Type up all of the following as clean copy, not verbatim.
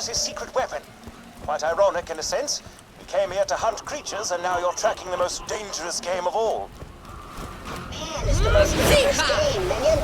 His secret weapon. Quite ironic in a sense. You came here to hunt creatures and now you're tracking the most dangerous game of all. Man, it's the most dangerous game, minion.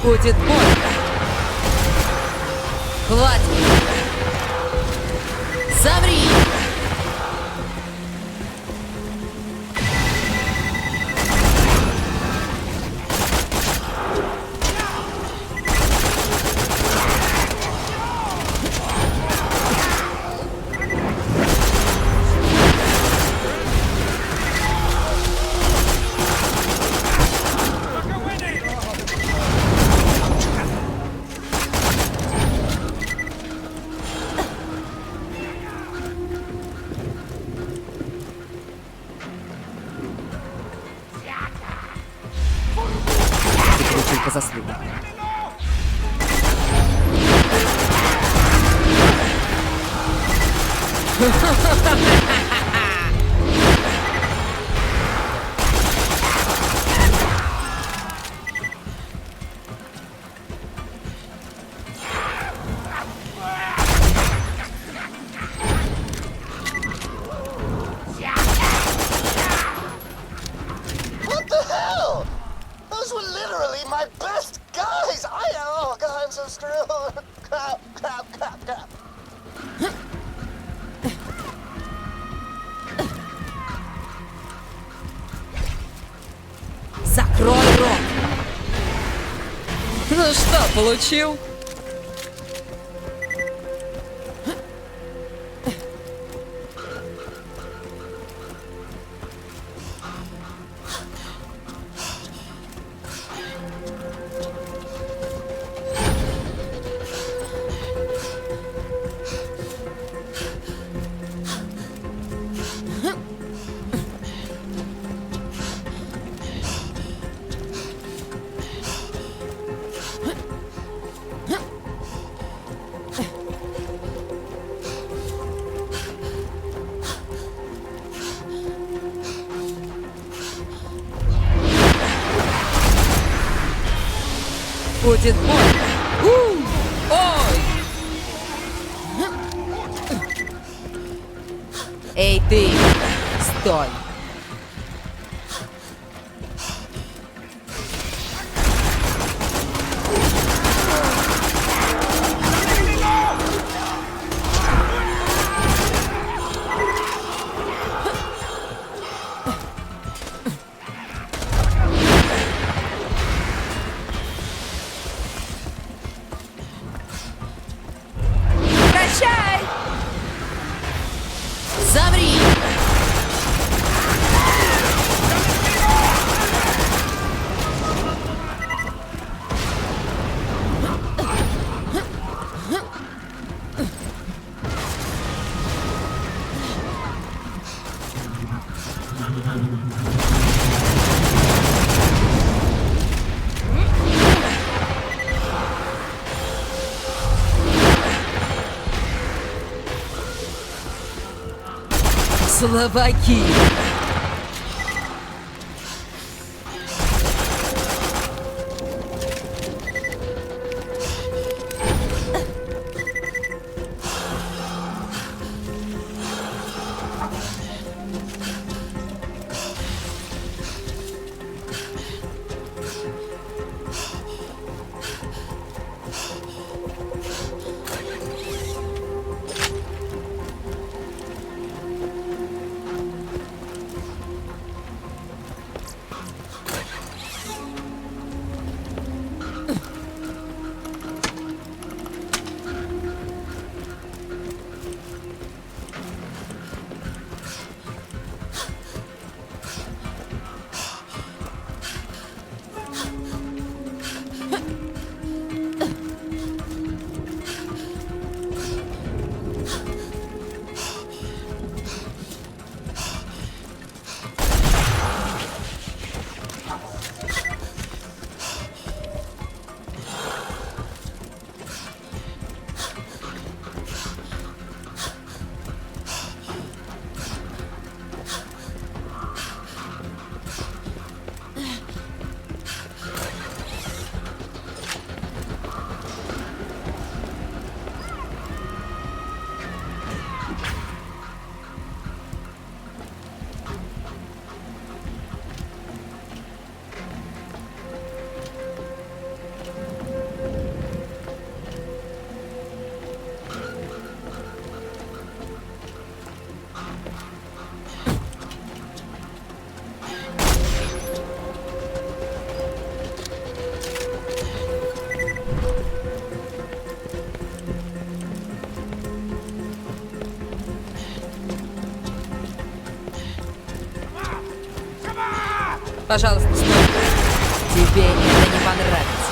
Будет больно. Хватит. Замри. По заслугам. Закрой рот! Ну что, получил? Будет больно. Ой! Эй, ты! Стой! Замри! Слабаки! Пожалуйста, стой. Тебе это не понравится.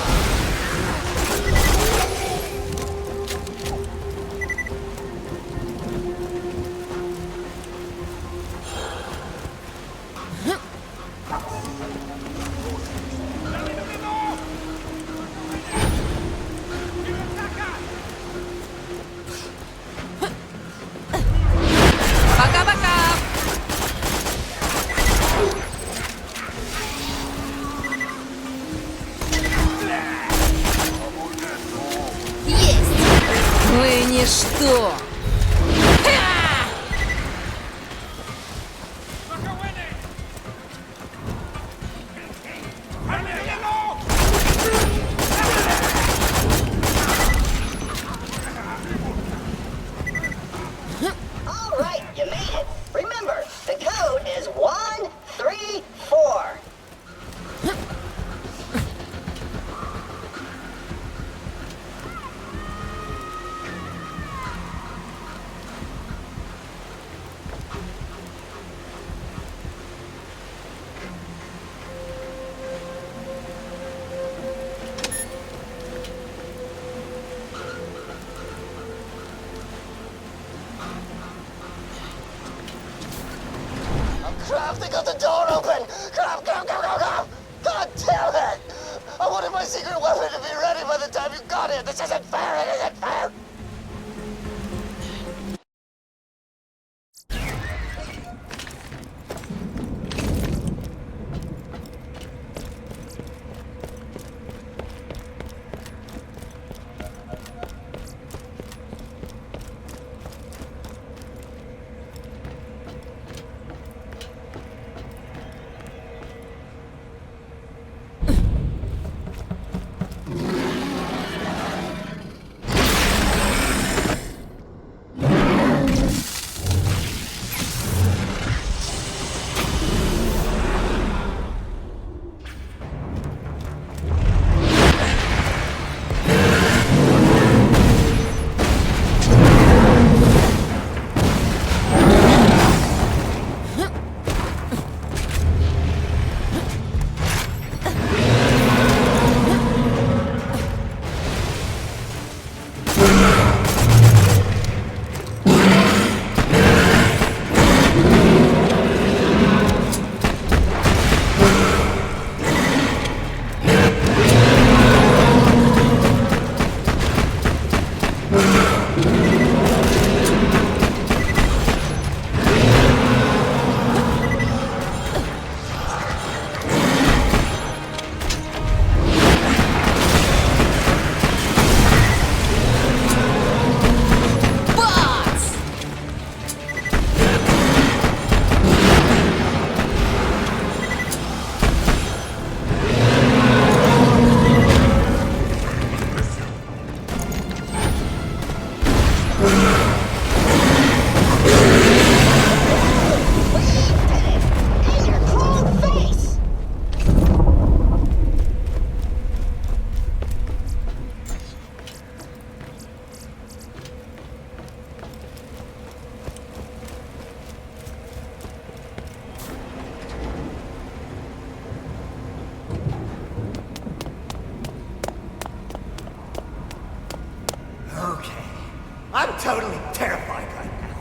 Пока-пока! Есть! Вы ничто! All right, you made it. Remember, the code is 134. Crap, they got the door open! Crap, crap, crap, crap, crap! God damn it! I wanted my secret weapon to be ready by the time you got here! This isn't fair! It isn't fair! I'm totally terrified right now,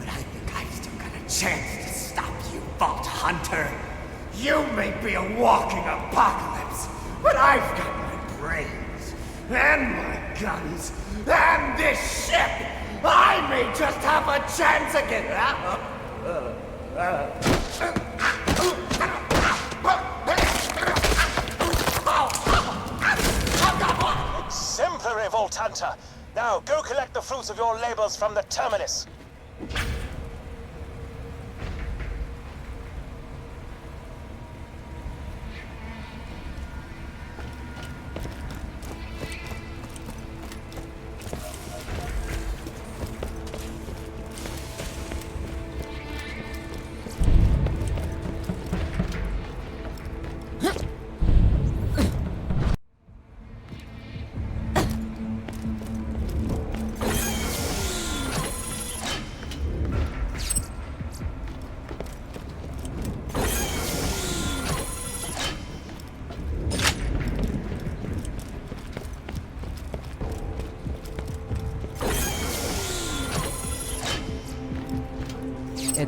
but I think I've still got a chance to stop you, Vault Hunter. You may be a walking apocalypse, but I've got my brains, and my guns, and this ship! I may just have a chance again! Exemplary, Vault Hunter! Now, go collect the fruits of your labors from the terminus.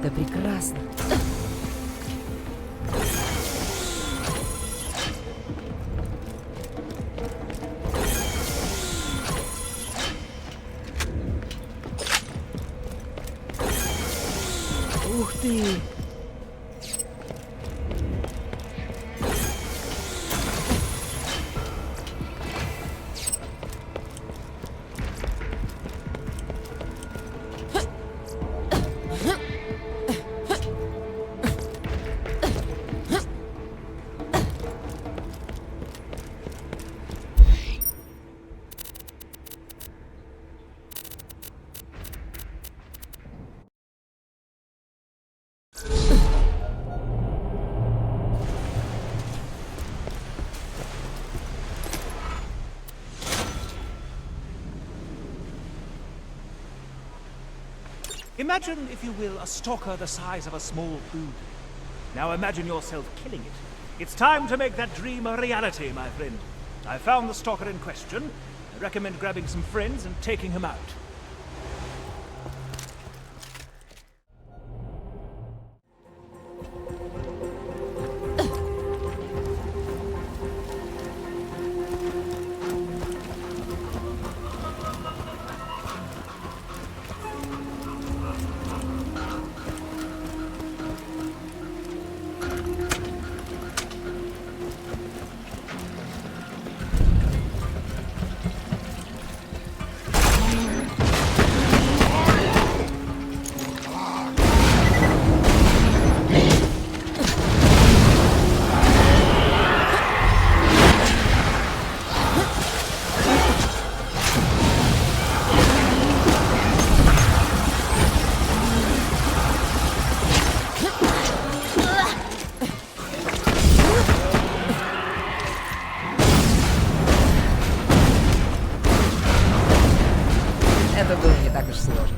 Это прекрасно. Ух ты! Imagine, if you will, a stalker the size of a small food. Now imagine yourself killing it. It's time to make that dream a reality, my friend. I found the stalker in question. I recommend grabbing some friends and taking him out. Это было не так уж сложно.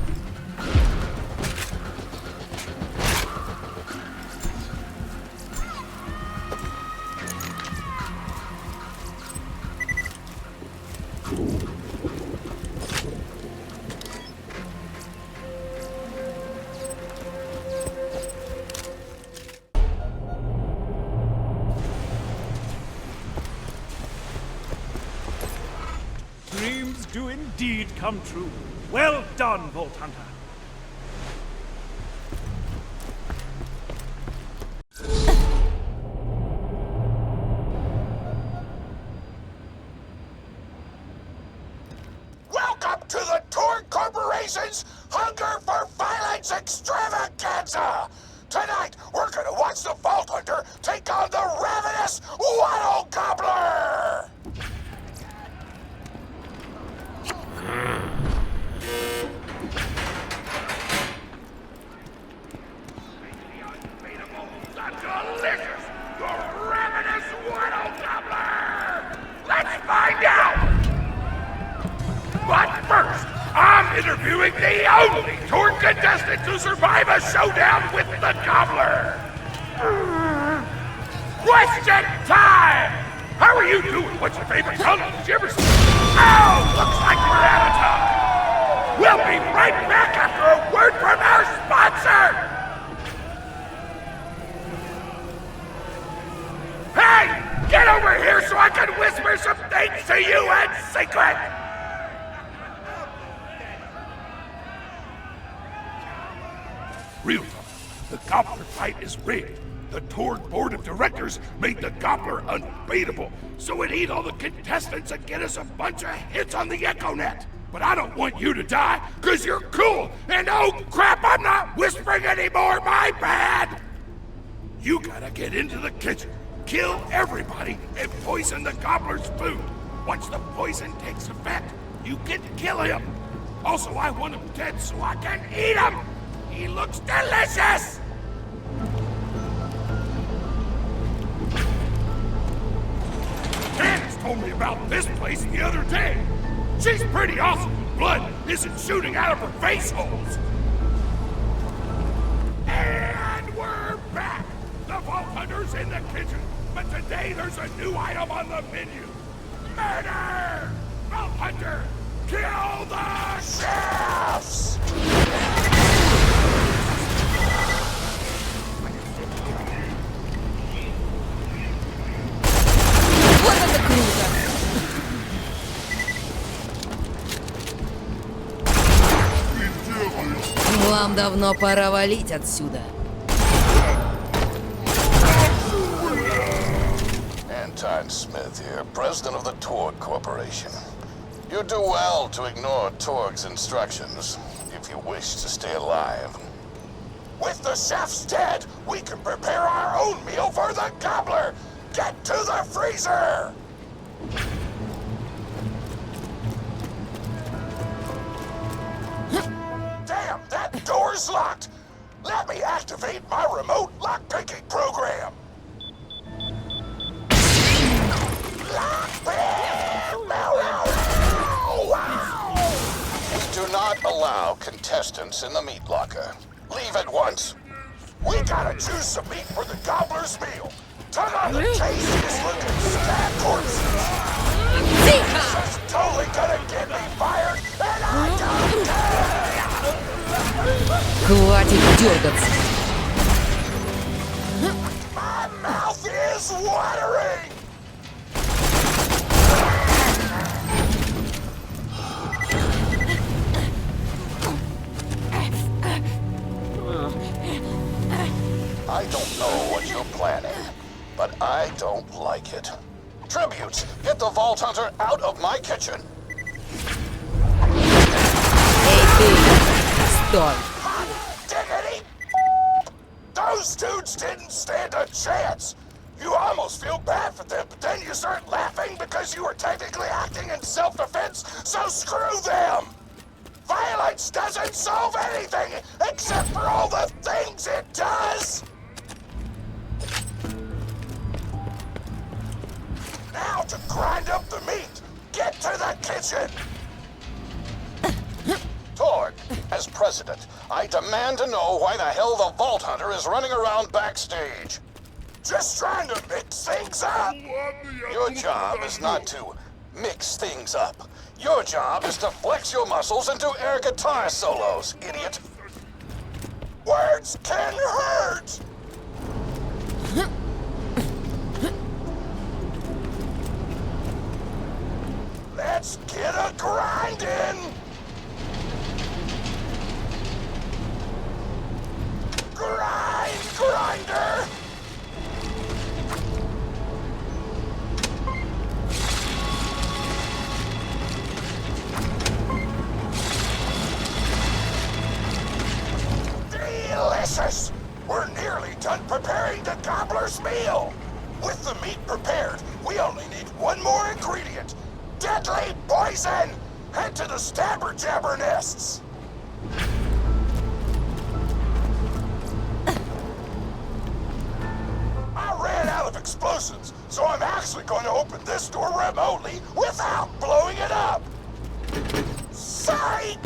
Dreams do indeed come true. Well done, Vault Hunter. Welcome to the Torn Corporation's Hunger for Violence Extravaganza! Tonight, we're gonna watch the Vault Hunter take on the ravenous Waddle Gobbler! Delicious! The ravenous Waddle Gobbler! Let's find out! But first, I'm interviewing the only Torn contestant to survive a showdown with the Gobbler! Question time! How are you doing? What's your favorite color? Did you ever see? Oh, looks like we're out of time! We'll be right back after a word from our sponsor! Hey! Get over here so I can whisper some things to you in secret! Real talk, the Gobbler fight is rigged. The Torn Board of Directors made the Gobbler unbeatable, so it eat all the contestants and get us a bunch of hits on the EchoNet. But I don't want you to die, cause you're cool, and oh crap, I'm not whispering anymore, my bad! You gotta get into the kitchen, kill everybody, and poison the Gobbler's food. Once the poison takes effect, you can kill him. Also, I want him dead so I can eat him! He looks delicious! Candace told me about this place the other day. She's pretty awesome. Blood isn't shooting out of her face holes. And we're back. The Vault Hunter's in the kitchen, but today there's a new item on the menu. Murder! Vault Hunter, kill the chefs! Вам давно пора валить отсюда. Anton Smith here, president of the Torg Corporation. You do well to ignore Torg's instructions if you wish to stay alive. With the chef's dead, we can prepare our own meal for the gobbler! Get to the freezer! Damn, that door's locked! Let me activate my remote lockpicking program! We do not allow contestants in the meat locker. Leave at once. We gotta choose some meat for the gobbler's meal. Turn on the tastiest looking stab corpses. This is totally gonna get me fired, and I don't care! Хватит дергаться. My mouth is watering! I don't know what you're planning, but I don't like it. Tributes, get the Vault Hunter out of my kitchen. Эй, ты! Стой! Hot diggity! Those dudes didn't stand a chance. You almost feel bad for them, but then you start laughing because you were technically acting in self-defense, so screw them! Violence doesn't solve anything except for all the things it does! Now to grind up the meat! Get to the kitchen! Torg, as president, I demand to know why the hell the Vault Hunter is running around backstage. Just trying to mix things up! Your job is not to mix things up. Your job is to flex your muscles and do air guitar solos, idiot! Words can hurt! Let's get a grindin'! Grinder! Delicious! We're nearly done preparing the gobbler's meal! With the meat prepared, we only need one more ingredient. Deadly poison! Head to the stabber jabber nests! I ran out of explosives, so I'm actually going to open this door remotely without blowing it up! Psych!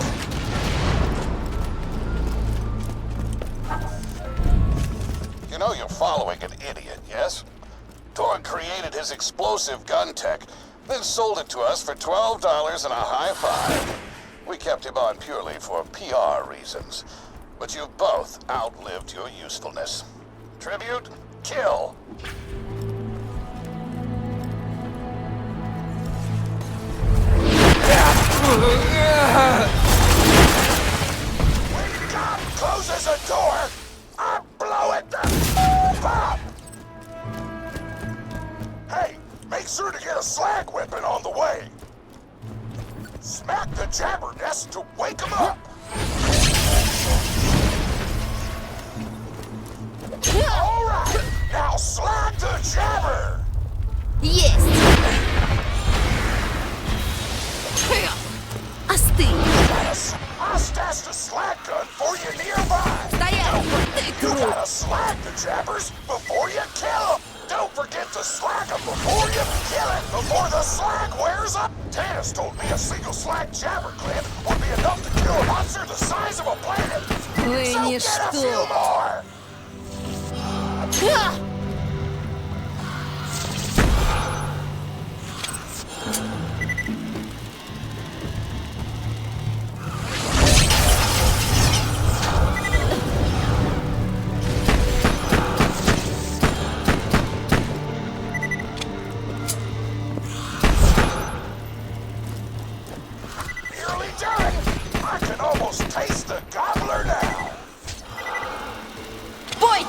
You know you're following an idiot, yes? Torg created his explosive gun tech, then sold it to us for $12 and a high five. We kept him on purely for PR reasons. But you've both outlived your usefulness. Tribute, kill. When God closes a door, I blow it the up! Hey, make sure to get a slag weapon on the way. Smack the jabber nest to wake him up. All right, now slag the jabber. Есть! Остынь! I stashed a slag gun for you nearby. Стоять! Ты You крут! gotta slag the jabbers before you kill them. Don't forget to slag them before you kill it, before the slag wears up. Tannis told me a single slag jabber clip would be enough to kill a monster the size of a planet. Вы So get a ничто! few more. Ха!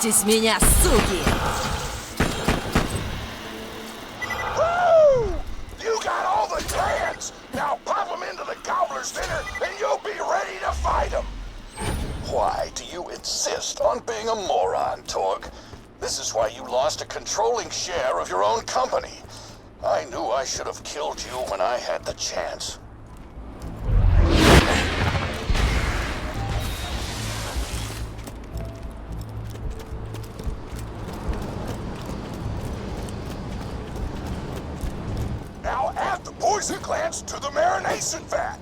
Бойтесь меня, суки! Woo! You got all the glands! Now pop them into the gobbler's dinner and you'll be ready to fight them! Why do you insist on being a moron, Torg? This is why you lost a controlling share of your own company. I knew I should have killed you when I had the chance. Now add the poison glands to the marination vat.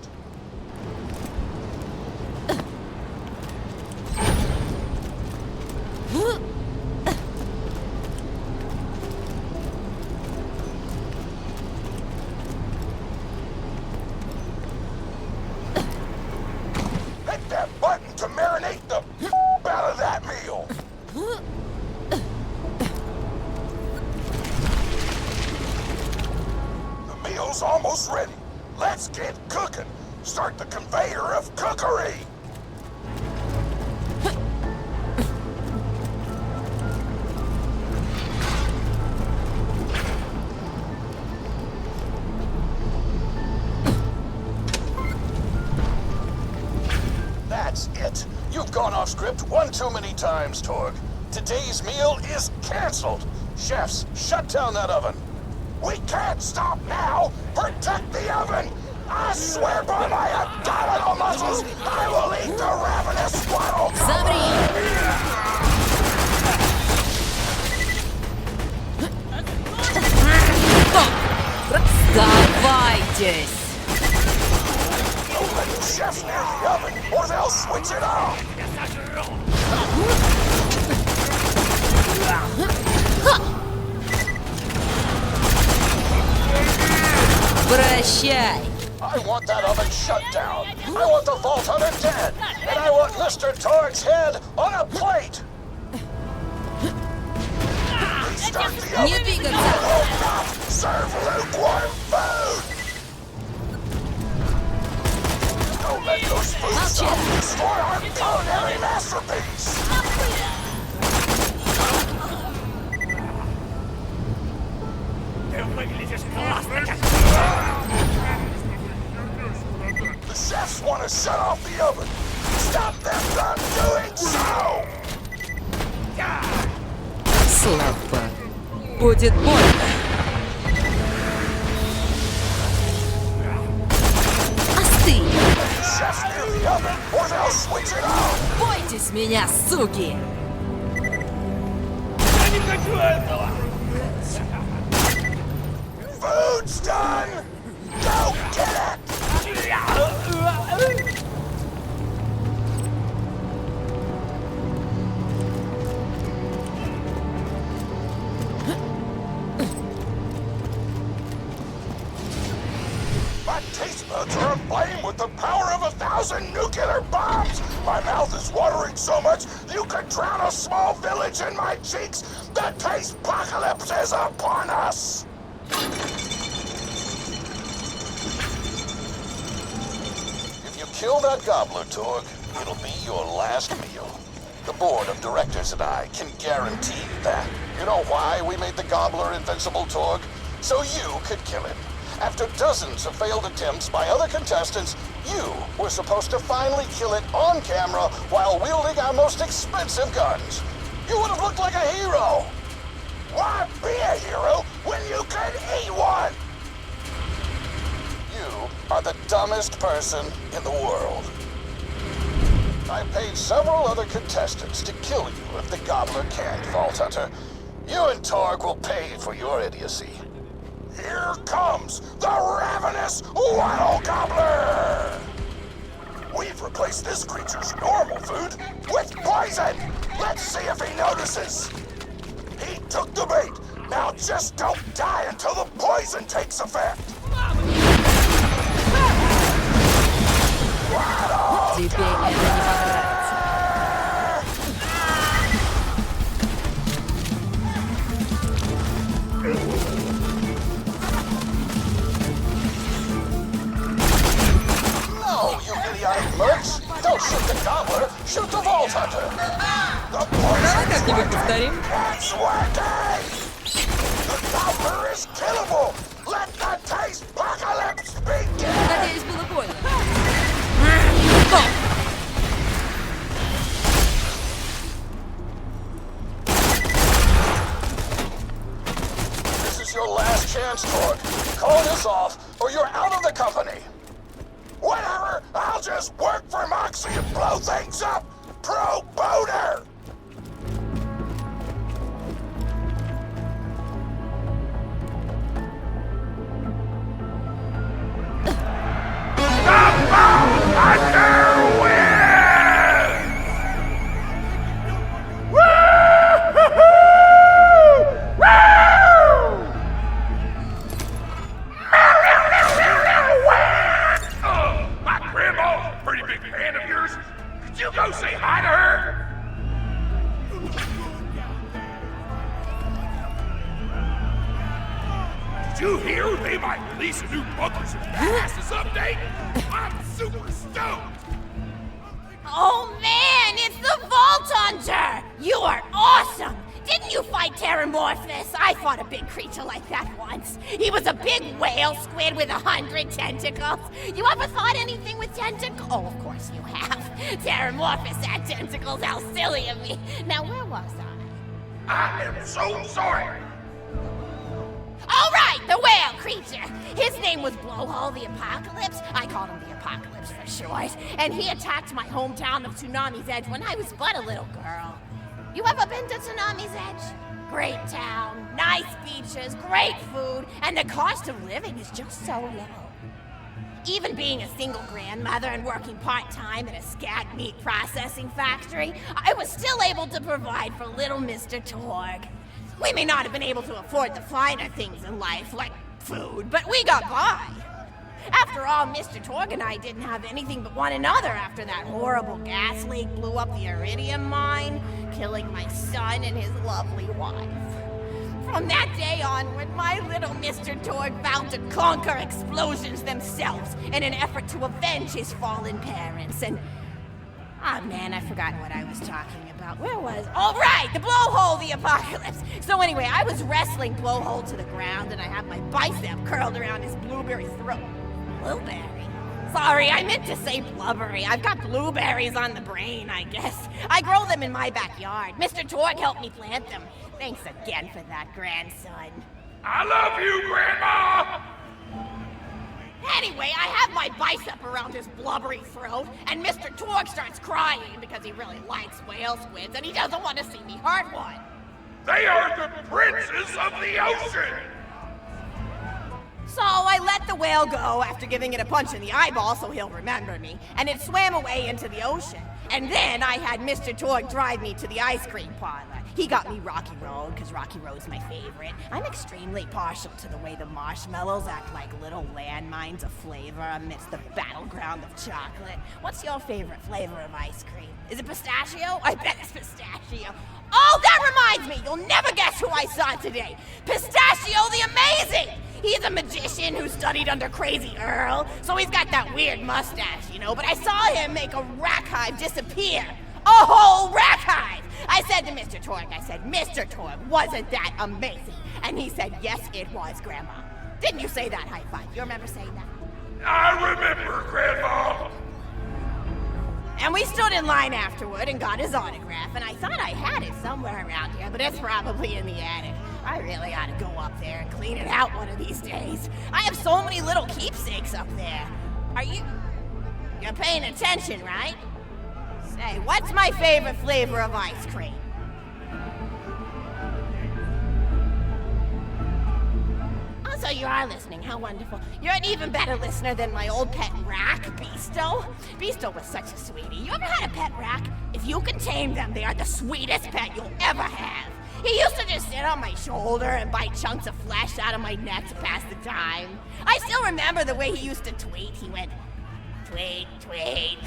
Hit that button to marinate the out of that meal. The meal's almost ready. Let's get cooking. Start the conveyor of cookery. That's it. You've gone off script one too many times, Torg. Today's meal is canceled. Chefs, shut down that oven. We can't stop now. Protect the oven. I swear by my abdominal muscles, I will eat the ravenous squirrel. Замри! Сдавайтесь! Don't let the chefs near the oven, or they'll switch it on. Прощай! I want that oven shut down. I want the Vault Hunter dead. And I want Mr. Torg's head on a plate. Restart the oven. Не двигаться! I will not serve lukewarm food. Don't let those food stuff destroy our culinary masterpiece. The chefs want to shut off the oven. Stop them from doing so. Слабо. Будет больно. Остынь! The chefs near the oven, or they'll switch it on. Бойтесь меня, суки! Food's done. Go get it. My taste buds are aflame with the power of 1,000 nuclear bombs! My mouth is watering so much, you could drown a small village in my cheeks! The taste apocalypse is upon us! If you kill that gobbler, Torg, it'll be your last meal. The board of directors and I can guarantee that. You know why we made the gobbler invincible, Torg? So you could kill him. After dozens of failed attempts by other contestants, you were supposed to finally kill it on camera while wielding our most expensive guns. You would have looked like a hero. Why be a hero when you can eat one? You are the dumbest person in the world. I paid several other contestants to kill you if the gobbler can't, Vault Hunter. You and Torg will pay for your idiocy. Here comes the ravenous Waddle Gobbler! We've replaced this creature's normal food with poison! Let's see if he notices! He took the bait! Now just don't die until the poison takes effect! Waddle Теперь это не понравится. No, you idiotic mercs! Don't Don't shoot the gobbler, shoot the vault hunter. The Давай poison's как-нибудь working. повторим. It's working. The gobbler is killable. Let the taste apocalypse begin. Надеюсь, было больно. This is your last chance, Torg. Call this off, or you're out of the company. Whatever, I'll just work for Moxie and blow things up. Pro boner. My grandma's a pretty big fan of yours. Could you go say hi to her? Did you hear they might release a new Bunkers and Badasses update? I'm super stoked. Oh man, it's the Vault Hunter! You are awesome! Didn't you fight Terramorphous? I fought a big creature like that once. He was a big whale squid with 100 tentacles. You ever fought anything with tentacles? Oh, of course you have. Terramorphous had tentacles, how silly of me. Now, where was I? I am so sorry. All right, the whale creature. His name was Blowhole the Apocalypse. I called him the Apocalypse for short. And he attacked my hometown of Tsunami's Edge when I was but a little girl. You ever been to Tsunami's Edge? Great town, nice beaches, great food, and the cost of living is just so low. Even being a single grandmother and working part-time in a scat meat processing factory, I was still able to provide for little Mr. Torg. We may not have been able to afford the finer things in life, like food, but we got by. After all, Mr. Torg and I didn't have anything but one another after that horrible gas leak blew up the iridium mine, killing my son and his lovely wife. From that day onward, my little Mr. Torg vowed to conquer explosions themselves in an effort to avenge his fallen parents. And oh man, I've forgotten what I was talking about. Where was? Oh right, the Blowhole the Apocalypse. So anyway, I was wrestling Blowhole to the ground, and I have my bicep curled around his blueberry throat. Blueberry? Sorry, I meant to say blubbery. I've got blueberries on the brain, I guess. I grow them in my backyard. Mr. Torg helped me plant them. Thanks again for that, grandson. I love you, Grandma. Anyway, I have my bicep around his blubbery throat, and Mr. Torg starts crying because he really likes whale squids, and he doesn't want to see me hurt one. They are the princes of the ocean. So I let the whale go after giving it a punch in the eyeball so he'll remember me, and it swam away into the ocean. And then I had Mr. Torg drive me to the ice cream parlor. He got me Rocky Road, because Rocky Road's my favorite. I'm extremely partial to the way the marshmallows act like little landmines of flavor amidst the battleground of chocolate. What's your favorite flavor of ice cream? Is it pistachio? I bet it's pistachio. Oh, that reminds me! You'll never guess who I saw today! Pistachio the Amazing! He's a magician who studied under Crazy Earl, so he's got that weird mustache, you know, but I saw him make a rack hive disappear. A whole rack hive! I said to Mr. Torg, Mr. Torg, wasn't that amazing? And he said, yes, it was, Grandma. Didn't you say that high five? You remember saying that? I remember, Grandma. And we stood in line afterward and got his autograph, and I thought I had it somewhere around here, but it's probably in the attic. I really ought to go up there and clean it out one of these days. I have so many little keepsakes up there. You're paying attention, right? Say, what's my favorite flavor of ice cream? So you are listening, how wonderful. You're an even better listener than my old pet rack, Beasto. Beasto was such a sweetie. You ever had a pet rack? If you can tame them, they are the sweetest pet you'll ever have. He used to just sit on my shoulder and bite chunks of flesh out of my neck to pass the time. I still remember the way he used to tweet. He went, tweet, tweet.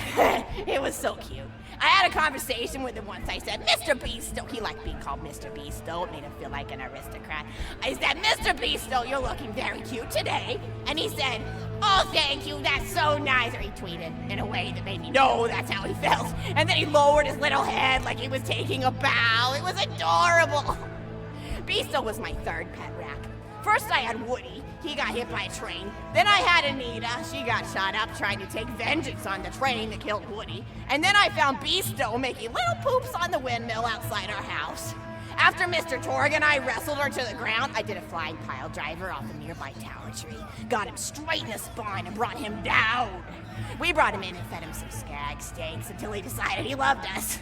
It was so cute. I had a conversation with him once. I said, Mr. Beasto. He liked being called Mr. Beasto. It made him feel like an aristocrat. I said, Mr. Beasto, you're looking very cute today. And he said, Oh, thank you, that's so nice. Or he tweeted in a way that made me know that's how he felt. And then he lowered his little head like he was taking a bow. It was adorable. Beasto was my third pet rack. First I had Woody. He got hit by a train. Then I had Anita. She got shot up trying to take vengeance on the train that killed Woody. And then I found Beasto making little poops on the windmill outside our house. After Mr. Torg and I wrestled her to the ground, I did a flying pile driver off a nearby tower tree, got him straight in the spine and brought him down. We brought him in and fed him some skag steaks until he decided he loved us.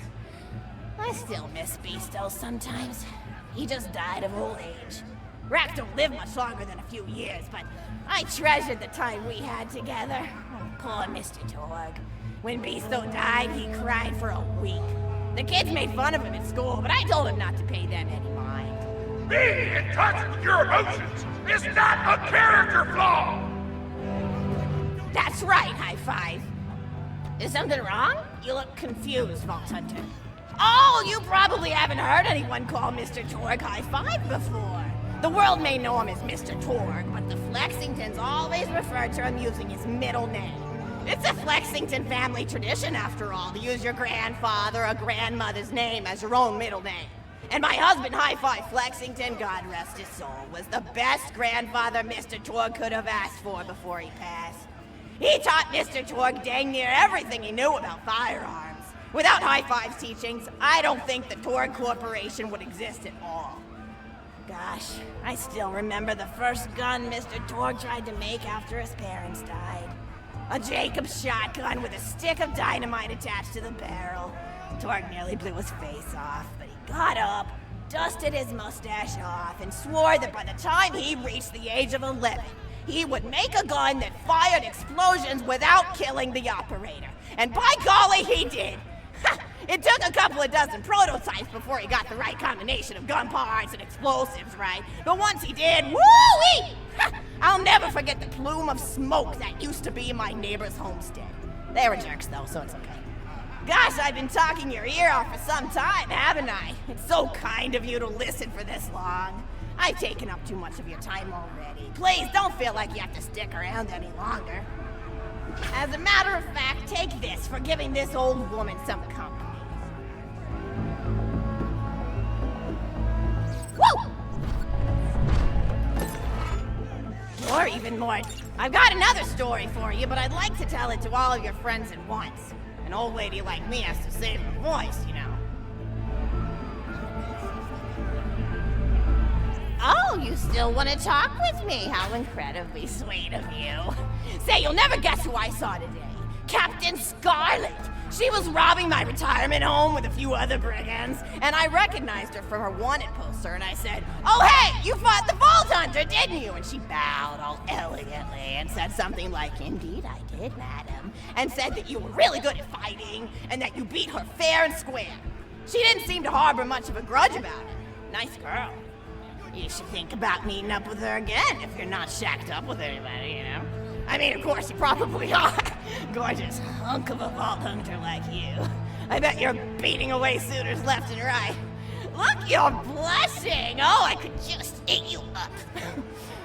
I still miss Beasto sometimes. He just died of old age. Racks don't live much longer than a few years, but I treasured the time we had together. Oh, poor Mr. Torg. When Beasto died, he cried for a week. The kids made fun of him at school, but I told him not to pay them any mind. Being in touch with your emotions is not a character flaw! That's right, High Five. Is something wrong? You look confused, Vault Hunter. Oh, you probably haven't heard anyone call Mr. Torg High Five before. The world may know him as Mr. Torg, but the Flexingtons always refer to him using his middle name. It's a Flexington family tradition, after all, to use your grandfather or grandmother's name as your own middle name. And my husband, High Five Flexington, God rest his soul, was the best grandfather Mr. Torg could have asked for before he passed. He taught Mr. Torg dang near everything he knew about firearms. Without High Five's teachings, I don't think the Torg Corporation would exist at all. Gosh, I still remember the first gun Mr. Torg tried to make after his parents died. A Jacobs shotgun with a stick of dynamite attached to the barrel. Torg nearly blew his face off, but he got up, dusted his mustache off, and swore that by the time he reached the age of 11, he would make a gun that fired explosions without killing the operator. And by golly, he did! It took a couple of dozen prototypes before he got the right combination of gun parts and explosives right. But once he did, woo-wee! I'll never forget the plume of smoke that used to be in my neighbor's homestead. They were jerks though, so it's okay. Gosh, I've been talking your ear off for some time, haven't I? It's so kind of you to listen for this long. I've taken up too much of your time already. Please don't feel like you have to stick around any longer. As a matter of fact, take this for giving this old woman some company. Woo! Or even more. I've got another story for you, but I'd like to tell it to all of your friends at once. An old lady like me has to save her voice, you know. Oh, you still want to talk with me? How incredibly sweet of you. Say, you'll never guess who I saw today. Captain Scarlet. She was robbing my retirement home with a few other brigands, and I recognized her from her wanted poster, and I said, "Oh, hey, you fought the Vault Hunter, didn't you?" And she bowed all elegantly and said something like, "Indeed I did, madam," and said that you were really good at fighting, and that you beat her fair and square. She didn't seem to harbor much of a grudge about it. Nice girl. You should think about meeting up with her again if you're not shacked up with anybody, you know? I mean, of course you probably are. Gorgeous hunk of a Vault Hunter like you. I bet you're beating away suitors left and right. Look, you're blushing. Oh, I could just eat you up.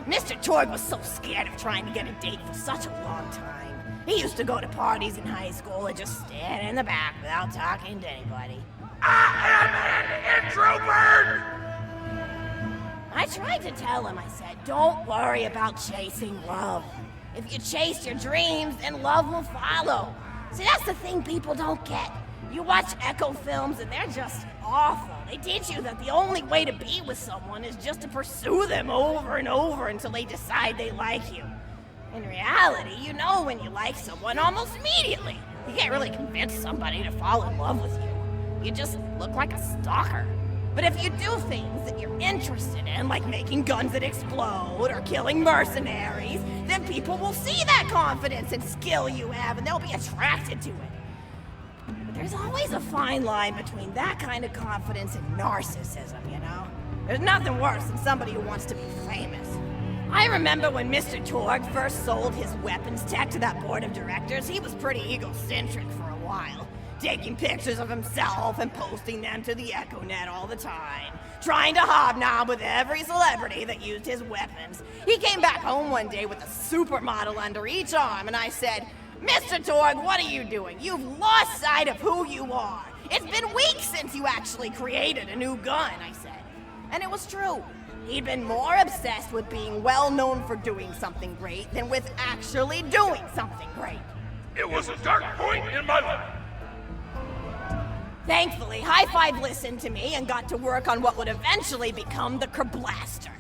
Mr. Torg was so scared of trying to get a date for such a long time. He used to go to parties in high school and just stand in the back without talking to anybody. I am an introvert! I tried to tell him, I said, don't worry about chasing love. If you chase your dreams, then love will follow. See, that's the thing people don't get. You watch Echo films and they're just awful. They teach you that the only way to be with someone is just to pursue them over and over until they decide they like you. In reality, you know when you like someone almost immediately. You can't really convince somebody to fall in love with you. You just look like a stalker. But if you do things that you're interested in, like making guns that explode or killing mercenaries, then people will see that confidence and skill you have and they'll be attracted to it. But there's always a fine line between that kind of confidence and narcissism, you know? There's nothing worse than somebody who wants to be famous. I remember when Mr. Torg first sold his weapons tech to that board of directors, he was pretty egocentric for a while. taking pictures of himself and posting them to the EchoNet all the time, trying to hobnob with every celebrity that used his weapons. He came back home one day with a supermodel under each arm, and I said, Mr. Torg, what are you doing? You've lost sight of who you are. It's been weeks since you actually created a new gun, I said. And it was true. He'd been more obsessed with being well known for doing something great than with actually doing something great. It was a dark point in my life. Thankfully, High Five listened to me and got to work on what would eventually become the Kerblaster.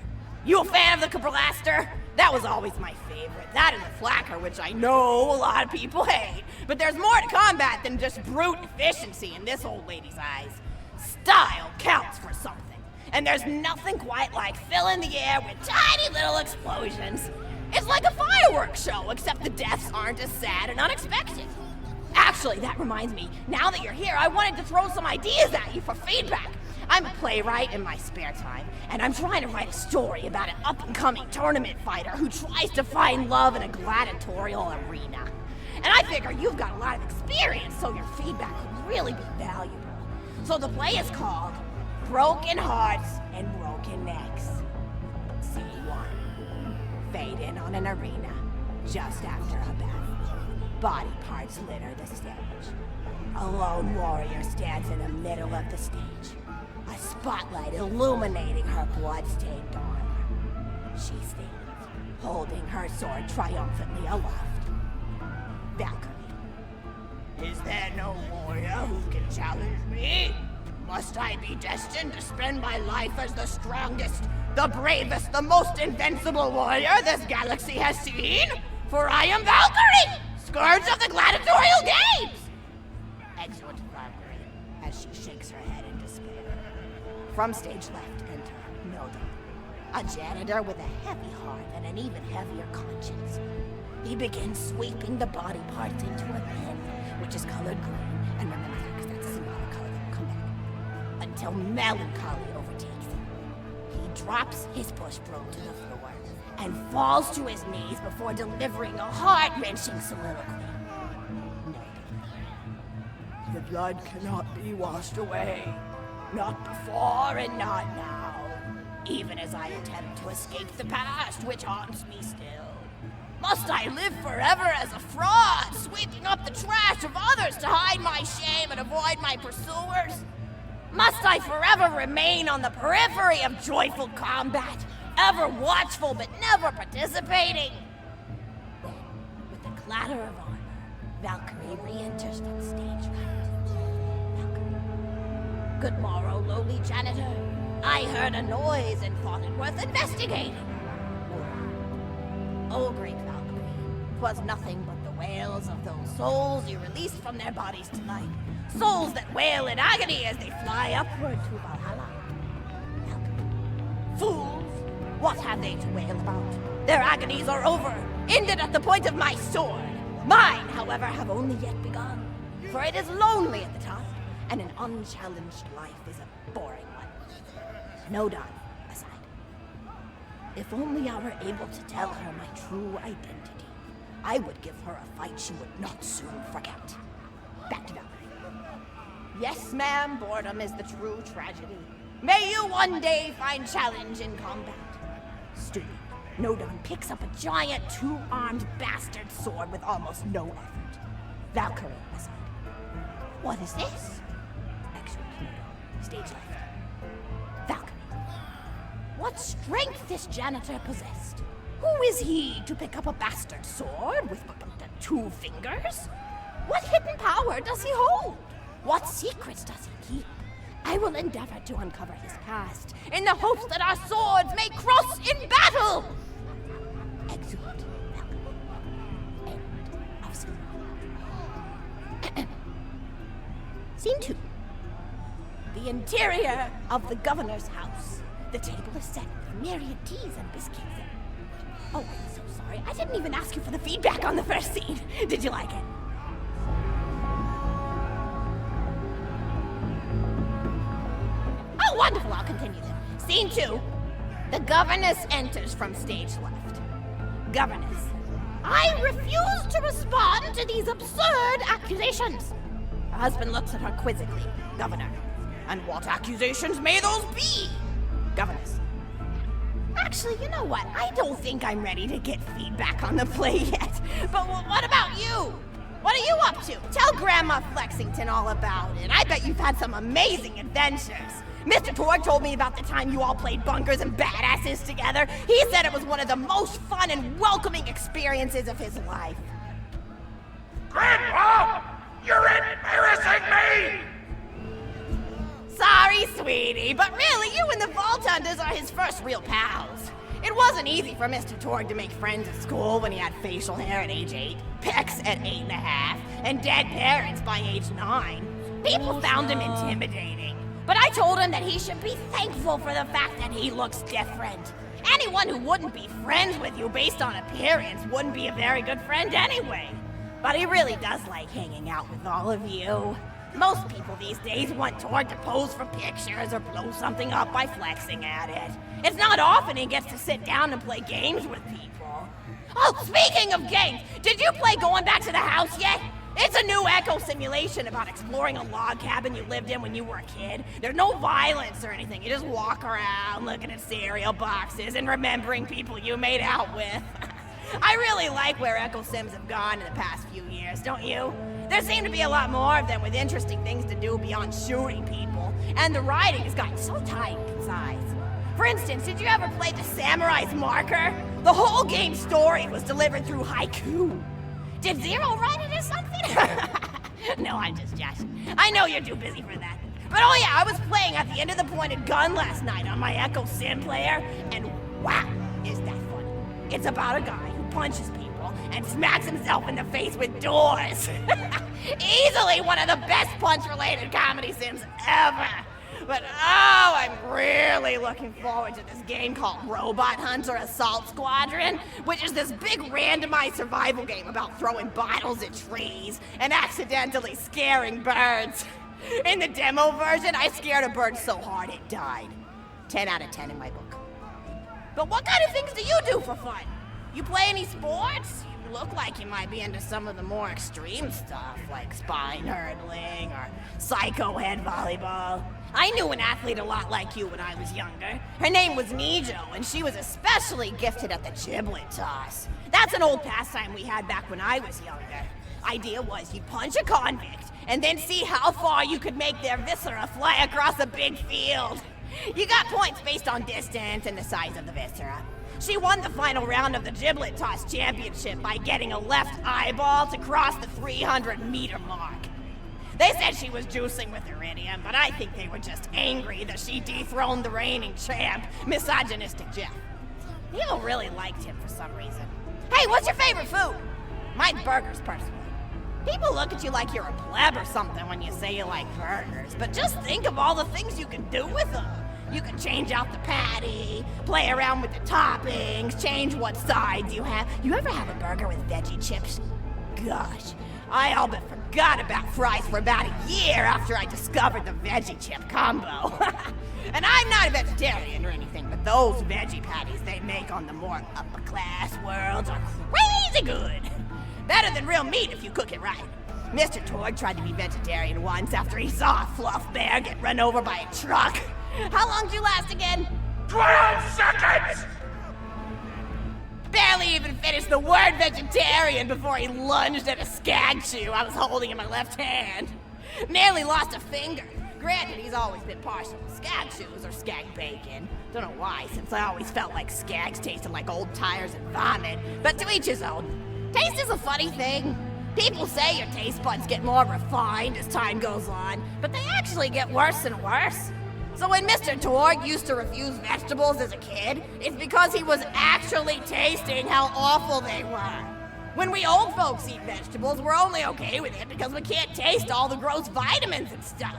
You a fan of the Kerblaster? That was always my favorite. That and the Flacker, which I know a lot of people hate. But there's more to combat than just brute efficiency in this old lady's eyes. Style counts for something. And there's nothing quite like filling the air with tiny little explosions. It's like a fireworks show, except the deaths aren't as sad and unexpected. Actually, that reminds me, now that you're here, I wanted to throw some ideas at you for feedback. I'm a playwright in my spare time, and I'm trying to write a story about an up-and-coming tournament fighter who tries to find love in a gladiatorial arena. And I figure you've got a lot of experience, so your feedback could really be valuable. So the play is called Broken Hearts and Broken Necks. Scene 1. Fade in on an arena, just after a battle. Body parts litter the stage. A lone warrior stands in the middle of the stage. A spotlight illuminating her blood-stained armor. She stands, holding her sword triumphantly aloft. Valkyrie. Is there no warrior who can challenge me? Must I be destined to spend my life as the strongest, the bravest, the most invincible warrior this galaxy has seen? For I am Valkyrie, scourge of the gladiatorial games! Exhort Valkyrie as she shakes her head in despair. From stage left, enter Nodal, a janitor with a heavy heart and an even heavier conscience. He begins sweeping the body parts into a bin, which is colored green, and remember that because that's a symbolic color that will come back, until melancholy overtakes him. He drops his push broom to the floor and falls to his knees before delivering a heart-wrenching soliloquy. The blood cannot be washed away. Not before and not now. Even as I attempt to escape the past, which haunts me still. Must I live forever as a fraud, sweeping up the trash of others to hide my shame and avoid my pursuers? Must I forever remain on the periphery of joyful combat, ever watchful but never participating? Then, with the clatter of armor, Valkyrie re-enters from stage right. Valkyrie. Good morrow, lowly janitor. I heard a noise and thought it worth investigating. Oh, great Valkyrie, 'twas nothing but the wails of those souls you released from their bodies tonight. Souls that wail in agony as they fly upward to Valhalla. Valkyrie. Fools! What have they to wail about? Their agonies are over, ended at the point of my sword. Mine, however, have only yet begun. For it is lonely at the top, and an unchallenged life is a boring one. Nodal, aside. If only I were able to tell her my true identity, I would give her a fight she would not soon forget. Back to Valkyrie. Yes, ma'am, boredom is the true tragedy. May you one day find challenge in combat. Stupid. Nodal picks up a giant two-armed bastard sword with almost no effort. Valkyrie, aside. What is this? Extra Nodal. Stage left. Valkyrie. What strength this janitor possessed? Who is he to pick up a bastard sword with but 2 fingers? What hidden power does he hold? What secrets does he keep? I will endeavor to uncover his past in the hopes that our swords may cross in battle! Exeunt. End of scene. Scene 2. The interior of the governor's house. The table is set with myriad teas and biscuits. Oh, I'm so sorry. I didn't even ask you for the feedback on the first scene. Did you like it? Oh, wonderful. I'll continue then. Scene 2. The governess enters from stage left. Governess. I refuse to respond to these absurd accusations. The husband looks at her quizzically. Governor. And what accusations may those be? Governess. Actually, you know what? I don't think I'm ready to get feedback on the play yet. But what about you? What are you up to? Tell Grandma Flexington all about it. I bet you've had some amazing adventures. Mr. Torg told me about the time you all played bunkers and badasses together. He said it was one of the most fun and welcoming experiences of his life. Grandpa! You're embarrassing me! Sorry, sweetie, but really, you and the Vault Hunters are his first real pals. It wasn't easy for Mr. Torg to make friends at school when he had facial hair at age 8, pecs at 8.5, and dead parents by age 9. People found him intimidating, but I told him that he should be thankful for the fact that he looks different. Anyone who wouldn't be friends with you based on appearance wouldn't be a very good friend anyway. But he really does like hanging out with all of you. Most people these days want Torg to pose for pictures or blow something up by flexing at it. It's not often he gets to sit down and play games with people. Oh, speaking of games, did you play Going Back to the House yet? It's a new echo simulation about exploring a log cabin you lived in when you were a kid. There's no violence or anything. You just walk around looking at cereal boxes and remembering people you made out with. I really like where Echo Sims have gone in the past few years, don't you? There seem to be a lot more of them with interesting things to do beyond shooting people, and the writing has gotten so tight and concise. For instance, did you ever play The Samurai's Marker? The whole game's story was delivered through haiku. Did Zero write it or something? No, I'm just joshing. I know you're too busy for that. But oh yeah, I was playing At the End of the Pointed Gun last night on my Echo Sim player, and wow, is that funny. It's about a guy who punches people and smacks himself in the face with doors. Easily one of the best punch-related comedy sims ever. But oh, I'm really looking forward to this game called Robot Hunter Assault Squadron, which is this big randomized survival game about throwing bottles at trees and accidentally scaring birds. In the demo version, I scared a bird so hard it died. 10 out of 10 in my book. But what kind of things do you do for fun? You play any sports? You look like you might be into some of the more extreme stuff, like spine hurdling or psycho head volleyball. I knew an athlete a lot like you when I was younger. Her name was Nijo, and she was especially gifted at the giblet toss. That's an old pastime we had back when I was younger. Idea was you'd punch a convict, and then see how far you could make their viscera fly across a big field. You got points based on distance and the size of the viscera. She won the final round of the giblet toss championship by getting a left eyeball to cross the 300-meter mark. They said she was juicing with iridium, but I think they were just angry that she dethroned the reigning champ, misogynistic Jeff. People really liked him for some reason. Hey, what's your favorite food? Mine's burgers, personally. People look at you like you're a pleb or something when you say you like burgers, but just think of all the things you can do with them. You can change out the patty, play around with the toppings, change what sides you have. You ever have a burger with veggie chips? Gosh, I all but forgot about fries for about a year after I discovered the veggie chip combo. And I'm not a vegetarian or anything, but those veggie patties they make on the more upper class worlds are crazy good. Better than real meat if you cook it right. Mr. Torg tried to be vegetarian once after he saw a fluff bear get run over by a truck. How long did you last again? 12 seconds! Barely even finished the word vegetarian before he lunged at a skag chew I was holding in my left hand. Nearly lost a finger. Granted, he's always been partial to skag chews or skag bacon. Don't know why, since I always felt like skags tasted like old tires and vomit. But to each his own. Taste is a funny thing. People say your taste buds get more refined as time goes on, but they actually get worse and worse. So when Mr. Torg used to refuse vegetables as a kid, it's because he was actually tasting how awful they were. When we old folks eat vegetables, we're only okay with it because we can't taste all the gross vitamins and stuff.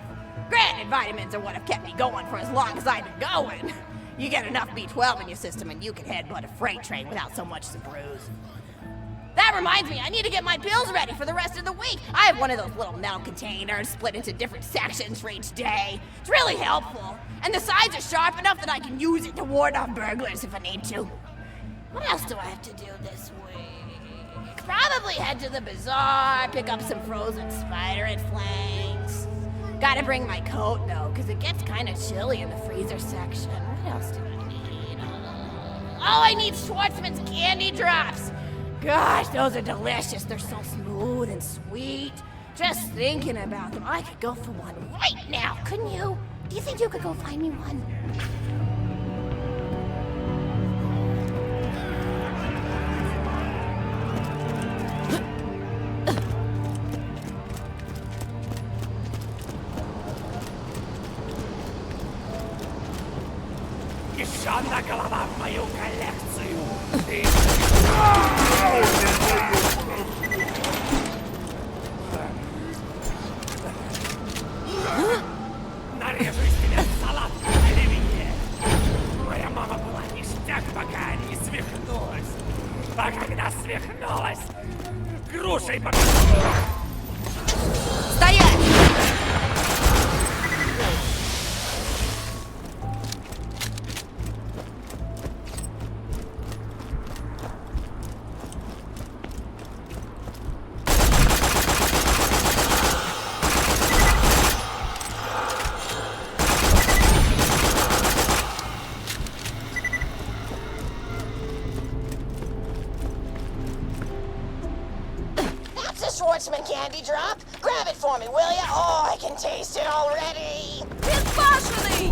Granted, vitamins are what have kept me going for as long as I've been going. You get enough B12 in your system and you can headbutt a freight train without so much as a bruise. That reminds me, I need to get my pills ready for the rest of the week. I have one of those little metal containers split into different sections for each day. It's really helpful. And the sides are sharp enough that I can use it to ward off burglars if I need to. What else do I have to do this week? Probably head to the bazaar, pick up some frozen spider head flank. Gotta bring my coat, though, because it gets kind of chilly in the freezer section. What else do I need? Oh, I need Schwartzman's candy drops. Gosh, those are delicious. They're so smooth and sweet. Just thinking about them, I could go for one right now, couldn't you? Do you think you could go find me one? Еще одна голова в мою коллекцию. Нарежу из тебя салат оливье. Моя мама была ништяк, пока не свихнулась. А когда свихнулась, грушей покатала. Стоять! Schwartzman candy drop. Grab it for me, will ya? Oh, I can taste it already. Безбашенный!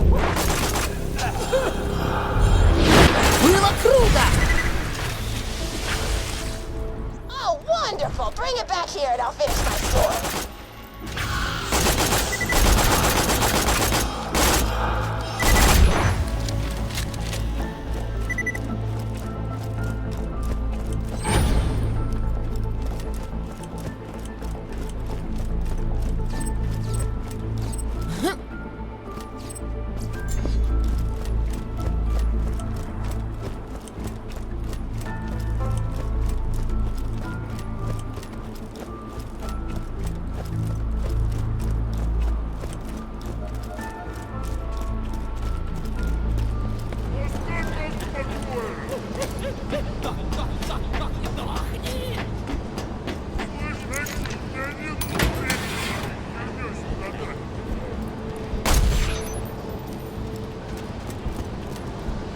Было круто! Oh, wonderful. Bring it back here and I'll finish my story.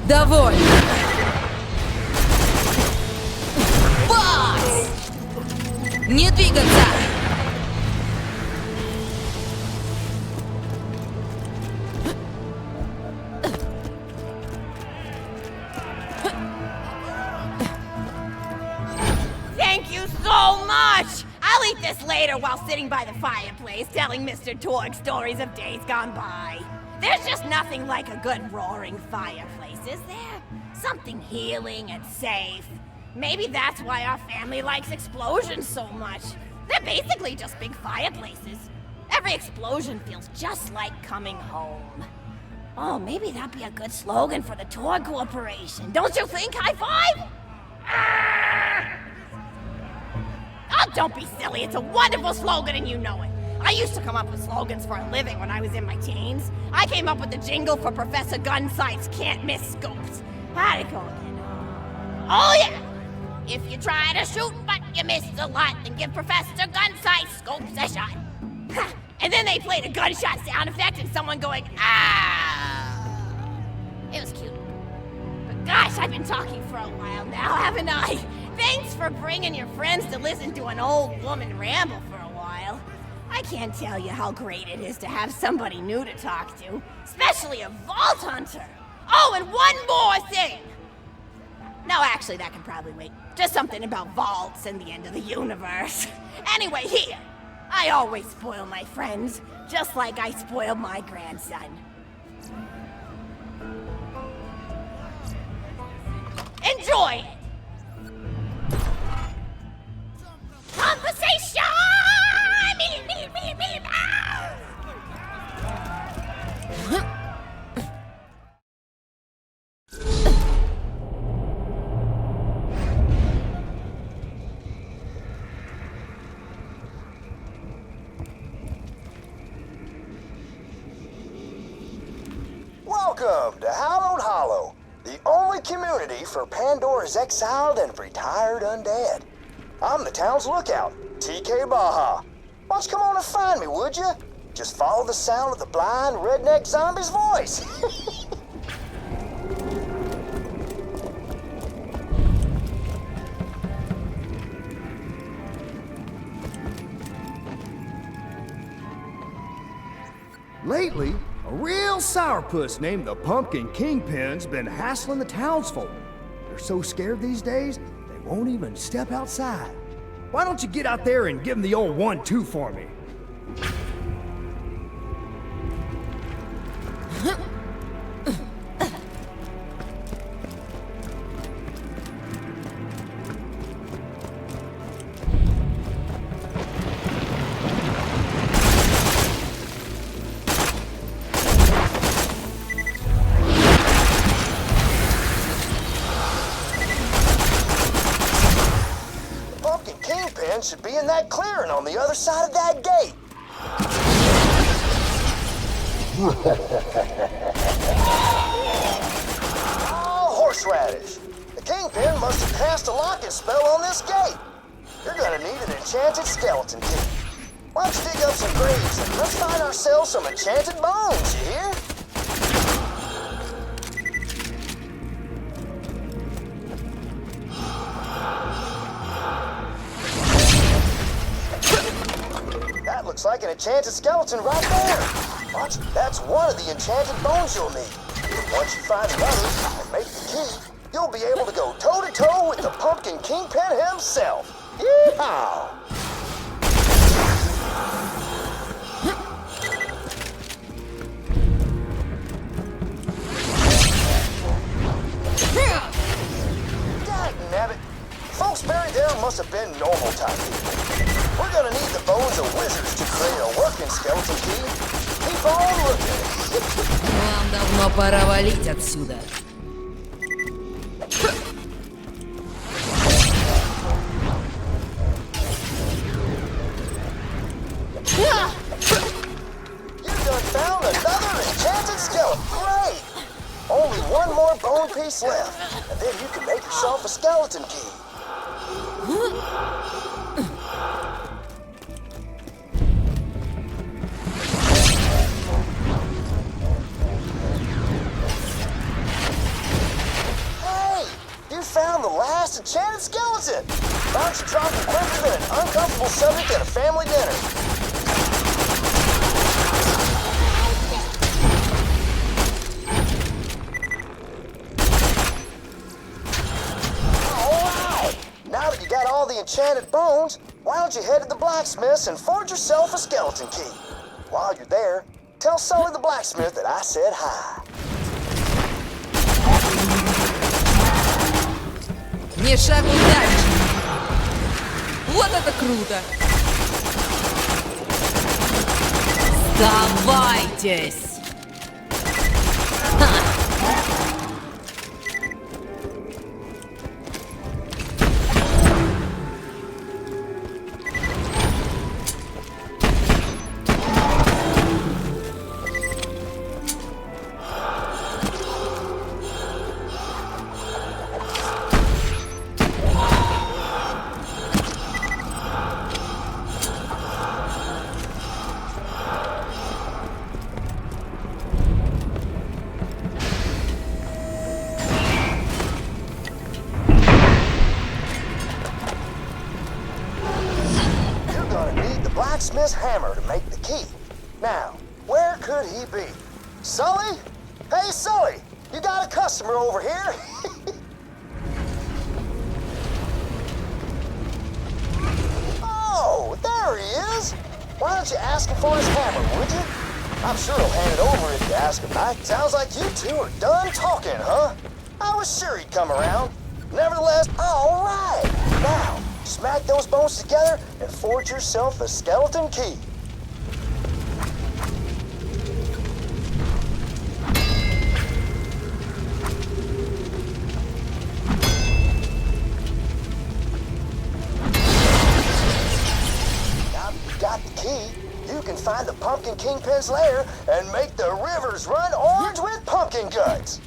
Довольно! Бац! Не двигаться! Thank you so much! I'll eat this later while sitting by the fireplace telling Mr. Torg stories of days gone by. There's just nothing like a good roaring fireplace, is there? Something healing and safe. Maybe that's why our family likes explosions so much. They're basically just big fireplaces. Every explosion feels just like coming home. Oh, maybe that'd be a good slogan for the Torg Corporation. Don't you think, High Five? Oh, don't be silly. It's a wonderful slogan and you know it. I used to come up with slogans for a living when I was in my teens. I came up with the jingle for Professor Gunsight's Can't Miss Scopes. How'd it go again? Oh yeah! If you try to shoot but you miss a lot, then give Professor Gunsight Scopes a shot. And then they played a gunshot sound effect and someone going, ah! It was cute. But gosh, I've been talking for a while now, haven't I? Thanks for bringing your friends to listen to an old woman ramble for a while. I can't tell you how great it is to have somebody new to talk to, especially a vault hunter. Oh, and one more thing! No, actually, that can probably wait. Just something about vaults and the end of the universe. Anyway, here. I always spoil my friends, just like I spoiled my grandson. Enjoy it! Conversation! Welcome to Hallowed Hollow, the only community for Pandora's exiled and retired undead. I'm the town's lookout, TK Baja. Why don't you come on and find me, would you? Just follow the sound of the blind redneck zombie's voice. Lately, a real sourpuss named the Pumpkin Kingpin's been hassling the townsfolk. They're so scared these days, they won't even step outside. Why don't you get out there and give them the old 1-2 for me? Should be in that clearing on the other side of that gate. Oh, horseradish. The Kingpin must have cast a locking spell on this gate. You're gonna need an enchanted skeleton key. Why don't you dig up some graves and let's find ourselves some enchanted bones, you hear? Looks like an enchanted skeleton right there. Watch, that's one of the enchanted bones you'll need. Once you find the others and make the key, you'll be able to go toe-to-toe with the Pumpkin Kingpin himself. Yeehaw! Dagnabbit. Folks buried there must have been normal type people. We're gonna need the bones of wizards to create a working skeleton key. Keep on looking. Вам давно пора валить отсюда. You done found another enchanted skeleton. Great! Only one more bone piece left, and then you can make yourself a skeleton key. You found the last enchanted skeleton! Why don't you drop it quicker than an uncomfortable subject at a family dinner? Alright! Now that you got all the enchanted bones, why don't you head to the blacksmith's and forge yourself a skeleton key? While you're there, tell Sully the blacksmith that I said hi. Ни шагу дальше. Вот это круто. Сдавайтесь. Blacksmith's hammer to make the key. Now, where could he be? Sully? Hey, Sully! You got a customer over here? Oh, there he is! Why don't you ask him for his hammer, would you? I'm sure he'll hand it over if you ask him. Sounds like you two are done talking, huh? I was sure he'd come around. Nevertheless, all right. Now, smack those bones together and forge yourself a skeleton key. Now that you've got the key, you can find the Pumpkin Kingpin's lair and make the rivers run orange with pumpkin guts.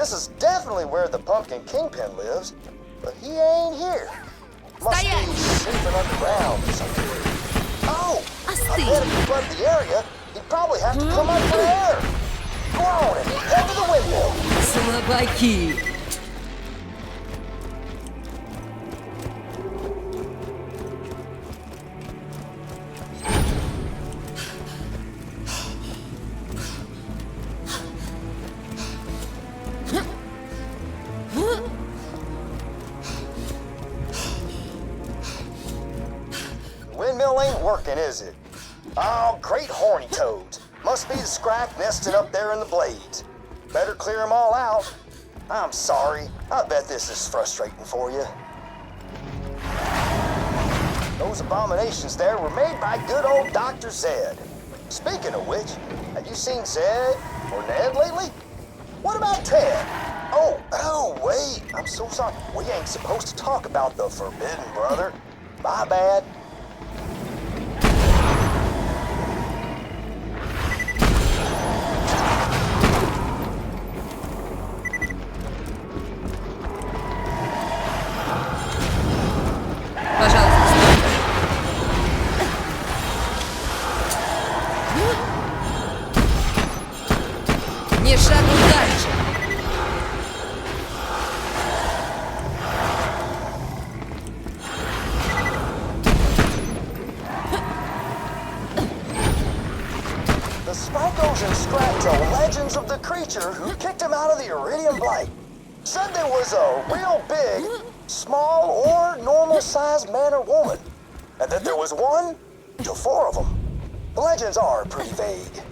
This is definitely where the Pumpkin Kingpin lives, but he ain't here. Must be sleeping underground or something. Oh! I bet if he flooded the area, he'd probably have to come up for air. Go on and head to the windmill. Слабаки. Windmill ain't working, is it? Oh, great horny toads. Must be the scrap nested up there in the blades. Better clear them all out. I'm sorry. I bet this is frustrating for you. Those abominations there were made by good old Dr. Zed. Speaking of which, have you seen Zed or Ned lately? What about Ted? Oh, wait. I'm so sorry. We ain't supposed to talk about the Forbidden Brother. My bad. Ни шагу дальше. The Spikos and Scraps are legends of the creature who kicked him out of the Iridium Blight. Said there was a real big, small, or normal-sized man or woman, and that there was 1 to 4 of them. The legends are pretty vague.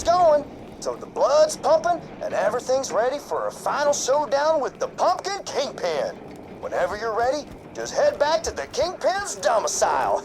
Going, so the blood's pumping and everything's ready for a final showdown with the Pumpkin Kingpin. Whenever you're ready, just head back to the Kingpin's domicile.